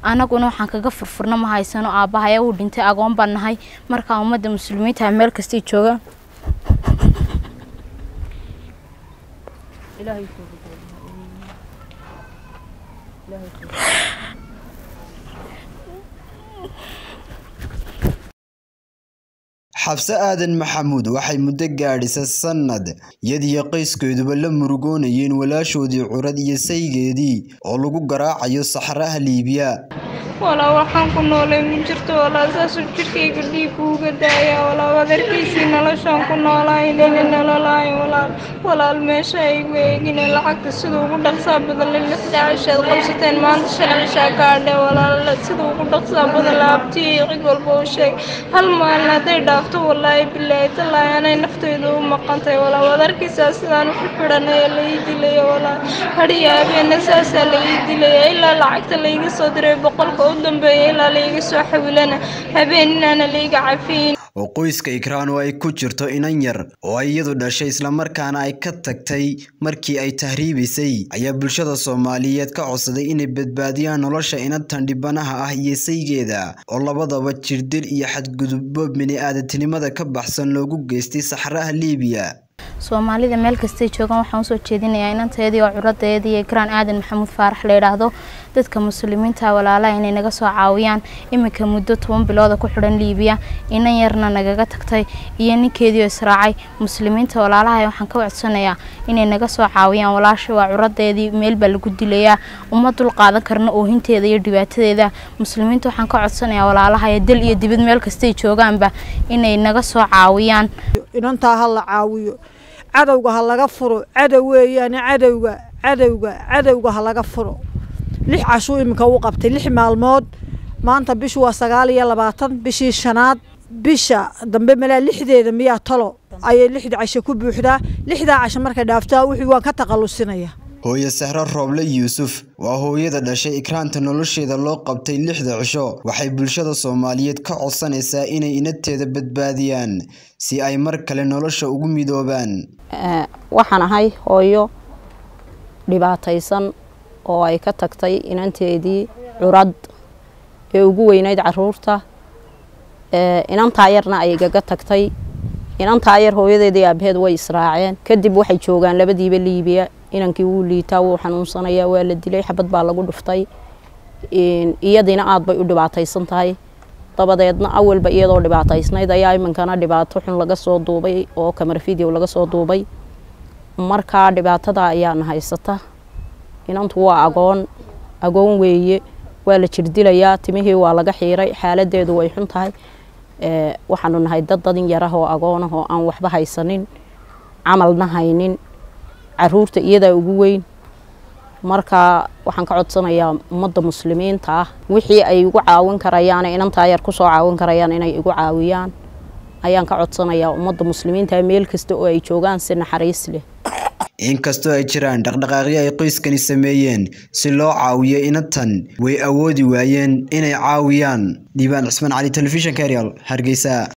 anaguna waxaan kaga furfurna ma haysano aabahaya uu dhintay agoon baan nahay marka ummadda muslimiinta meel kasta jooga ilaahay xabse aadan maxamuud waxay muddo gaadhisay sanad iyadii qoyskeeduba la murugoonayeen walaashoodii curad iyo saygeedii oo lagu garaacayo saxaraha Liibiya wala waxaan ku noolay ma jirto wala saasu jirkeyga dhiig uga daaya wala wadarkiisii noloshaan ku noolaayeen nololaay wala meesha ay weegin lacagta sidoo ugu dhaqsaa badan lixda cashaad qabsateen maanta shalay gaadhay wala sidoo ugu dhaqsaa badan laabtii cid walba oo sheeg hal maalin haday dhaafto wallahi billahi tallahi anay naftaydu u maqantay wala wadarkiisa sidaan u xidhanay la idilay wala hadiyaabeen saasa la idilay ilaa lacagta la iga soo diray boqolka dambeeyay la iga soo xawilana habeenina la iga cafiin oo qoyska Ikraan oo ay ku jirto inan yar oo ay iyadu dhashay isla markaana ay ka tagtay markii ay tahriibisay ayaa bulshada Soomaaliyeed ka codsaday inay badbaadiyaan nolosha inantan dhibanaha ah iyo saygeeda oo labadaba jirdil iyo xadgudub bini'aadantinimada ka baxsan loogu geystay saxaraha Liibiya Soomaalida meel kasta joogan waxaan soo jeedinayaa inanteedii oo curadeedii Ikraan Aadan Maxamuud Faarax la yiraahdo dadka muslimiinta walaalaha inay naga soo caawiyaan imika muddo 10 bilood ku xidhan Liibiya inan yarna nagaga tagtay iyo ninkeedii israacay muslimiinta walaalaha waxaan ka codsanayaa inay naga soo caawiyaan walaasha waa curadeedii meel baa lagu dilayaa uma dul qaadan karno oo hinteeda iyo dhibaatadeeda muslimiinta waxaan ka codsanayaa walaalaha dal iyo dibad meel kasta joogaanba inay naga soo caawiyaan inanta hal la caawiyo cadawga ha laga furo cadow weeyaan cadawga ha laga furo 6 casho imika uu qabtay 6 maalmood maanta bishu waa 29 bishii shanaad bisha dambe mala 6deeda miya talo ay 6 casho ku buuxdaa 6 casho marka dhaaftaa wixii waan ka taqalusinaya hooyo Sahra Rooble Yuusuf waa hooyada dhashay Ikraanta nolosheeda loo qabtay 6 cisho waxay bulshada Soomaaliyeed ka codsanaysaa inay inateeda badbaadiyaan si ay mar kale nolosha ugu midoobaan waxaan ahay hooyo dhibaataysan oo ay ka tagtay inanteedii curad ee ugu weynayd caruurta inanta yarna ay gaga tagtay inanta yar hooyadeedii aabaheed way israaceen kadib waxay joogaan labadiiba Liibiya inankii uu liitaa wuu xanuunsanaya waa la dilay xabad baa lagu dhuftay iyadina aad bay u dhibaataysan tahay dabadeedna awalba iyadoo dhibaataysnayd ayaa imankana dhibaato xun laga soo duubay oo camera video laga soo duubay marka dhibaatada ayaa haysata inantu waa agoon weeye waa la jirdilayaa timihii waa laga xiiray xaaladeedu way xun tahay waxaanu nahay dad yar ah oo agoon ah oo aan waxba haysanin camalna haynin caruurta iyada ugu weyn marka waxaan ka codsanayaa ummadda muslimiinta ah wixii ay ugu caawin karayaan inanta yar ku soo caawin karayaan inay igu caawiyaan ayaan ka codsanayaa ummadda muslimiinta meel kasta oo ay joogaan si naxariis leh inkastoo ay jiraan dhaqdhaqaaqyo ay qoyskani sameeyeen si loo caawiyo inantan way awoodi waayeen inay caawiyaan Diiban Cismaan Cali Television Karial Hargeysa